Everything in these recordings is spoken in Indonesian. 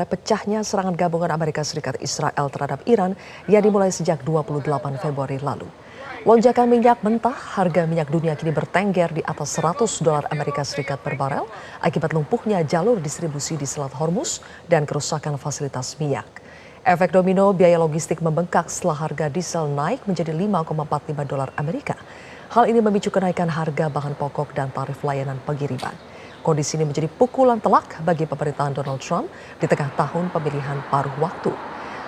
pecahnya serangan gabungan Amerika Serikat Israel terhadap Iran yang dimulai sejak 28 Februari lalu. Lonjakan minyak mentah, harga minyak dunia kini bertengger di atas $100 Amerika Serikat per barel akibat lumpuhnya jalur distribusi di Selat Hormuz dan kerusakan fasilitas minyak. Efek domino biaya logistik membengkak setelah harga diesel naik menjadi $5,45 Amerika. Hal ini memicu kenaikan harga bahan pokok dan tarif layanan pengiriman. Kondisi ini menjadi pukulan telak bagi pemerintahan Donald Trump di tengah tahun pemilihan paruh waktu.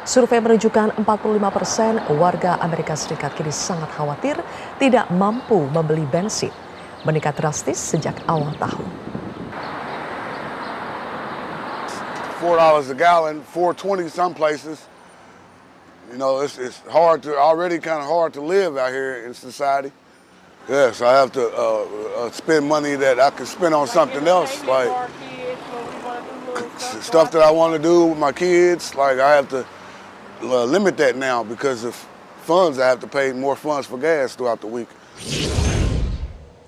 Survei menunjukkan 45% warga Amerika Serikat kini sangat khawatir tidak mampu membeli bensin, meningkat drastis sejak awal tahun. $4 a gallon, $4.20 some places. You know, it's already kind of hard to live out here in society. Yes, I have to spend money that I could spend on something else, like stuff that I want to do with my kids. Like I have to limit that now because of funds. I have to pay more funds for gas throughout the week.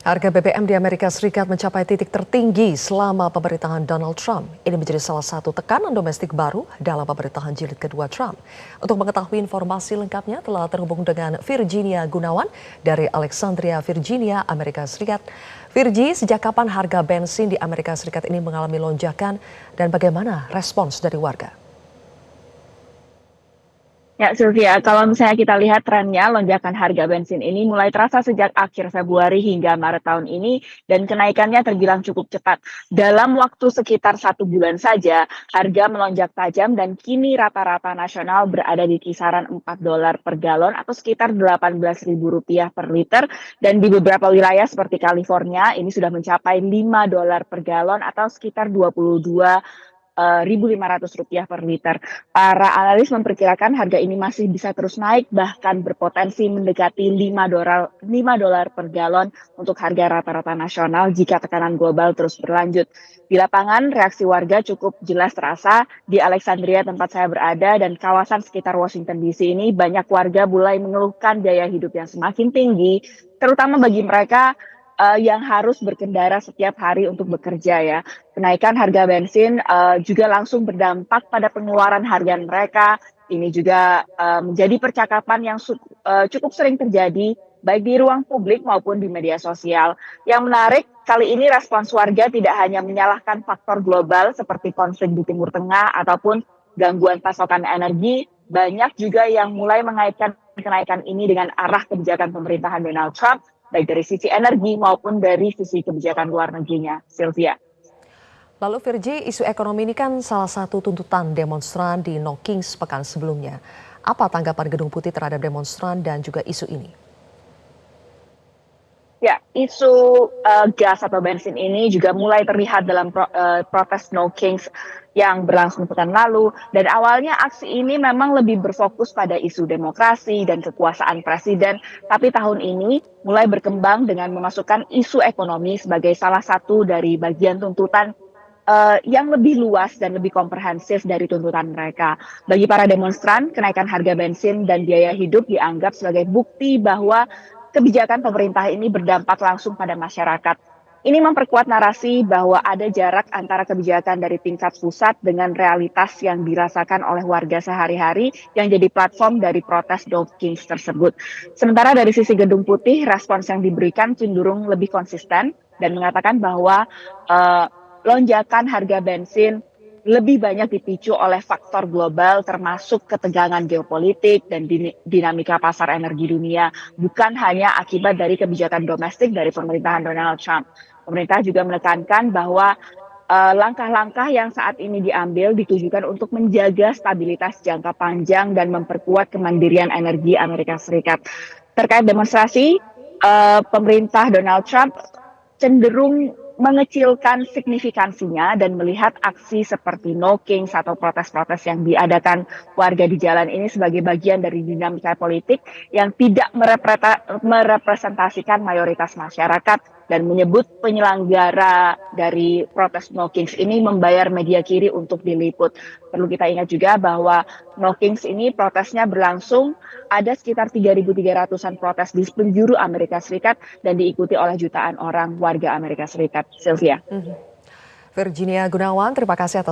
Harga BBM di Amerika Serikat mencapai titik tertinggi selama pemerintahan Donald Trump. Ini menjadi salah satu tekanan domestik baru dalam pemerintahan jilid kedua Trump. Untuk mengetahui informasi lengkapnya telah terhubung dengan Virginia Gunawan dari Alexandria, Virginia, Amerika Serikat. Virgi, sejak kapan harga bensin di Amerika Serikat ini mengalami lonjakan dan bagaimana respons dari warga? Ya, Sylvia, kalau misalnya kita lihat trennya, lonjakan harga bensin ini mulai terasa sejak akhir Februari hingga Maret tahun ini, dan kenaikannya terbilang cukup cepat. Dalam waktu sekitar 1 bulan saja, harga melonjak tajam dan kini rata-rata nasional berada di kisaran $4 per galon atau sekitar Rp18.000 per liter, dan di beberapa wilayah seperti California ini sudah mencapai $5 per galon atau sekitar Rp22.500 per liter. Para analis memperkirakan harga ini masih bisa terus naik, bahkan berpotensi mendekati $5 per galon untuk harga rata-rata nasional jika tekanan global terus berlanjut. Di lapangan, reaksi warga cukup jelas terasa. Di Alexandria tempat saya berada dan kawasan sekitar Washington DC ini, banyak warga mulai mengeluhkan biaya hidup yang semakin tinggi, terutama bagi mereka yang harus berkendara setiap hari untuk bekerja ya. Kenaikan harga bensin juga langsung berdampak pada pengeluaran harian mereka. Ini juga menjadi percakapan yang cukup sering terjadi baik di ruang publik maupun di media sosial. Yang menarik, kali ini respons warga tidak hanya menyalahkan faktor global seperti konflik di Timur Tengah ataupun gangguan pasokan energi, banyak juga yang mulai mengaitkan kenaikan ini dengan arah kebijakan pemerintahan Donald Trump, baik dari sisi energi maupun dari sisi kebijakan luar negerinya. Sylvia. Lalu Virgi, isu ekonomi ini kan salah satu tuntutan demonstran di No Kings pekan sebelumnya. Apa tanggapan Gedung Putih terhadap demonstran dan juga isu ini? Ya, isu gas atau bensin ini juga mulai terlihat dalam protes No Kings yang berlangsung pekan lalu. Dan awalnya aksi ini memang lebih berfokus pada isu demokrasi dan kekuasaan presiden. Tapi tahun ini mulai berkembang dengan memasukkan isu ekonomi sebagai salah satu dari bagian tuntutan yang lebih luas dan lebih komprehensif dari tuntutan mereka. Bagi para demonstran, kenaikan harga bensin dan biaya hidup dianggap sebagai bukti bahwa kebijakan pemerintah ini berdampak langsung pada masyarakat. Ini memperkuat narasi bahwa ada jarak antara kebijakan dari tingkat pusat dengan realitas yang dirasakan oleh warga sehari-hari yang jadi platform dari protes No Kings tersebut. Sementara dari sisi Gedung Putih, respons yang diberikan cenderung lebih konsisten dan mengatakan bahwa lonjakan harga bensin lebih banyak dipicu oleh faktor global termasuk ketegangan geopolitik dan dinamika pasar energi dunia, bukan hanya akibat dari kebijakan domestik dari pemerintahan Donald Trump. Pemerintah juga menekankan bahwa langkah-langkah yang saat ini diambil ditujukan untuk menjaga stabilitas jangka panjang dan memperkuat kemandirian energi Amerika Serikat. Terkait demonstrasi, pemerintah Donald Trump cenderung mengecilkan signifikansinya dan melihat aksi seperti No Kings atau protes-protes yang diadakan warga di jalan ini sebagai bagian dari dinamika politik yang tidak merepresentasikan mayoritas masyarakat, dan menyebut penyelenggara dari protes No Kings ini membayar media kiri untuk diliput. Perlu kita ingat juga bahwa No Kings ini protesnya berlangsung, ada sekitar 3.300-an protes di penjuru Amerika Serikat dan diikuti oleh jutaan orang warga Amerika Serikat. Sylvia. Virginia Gunawan, terima kasih atas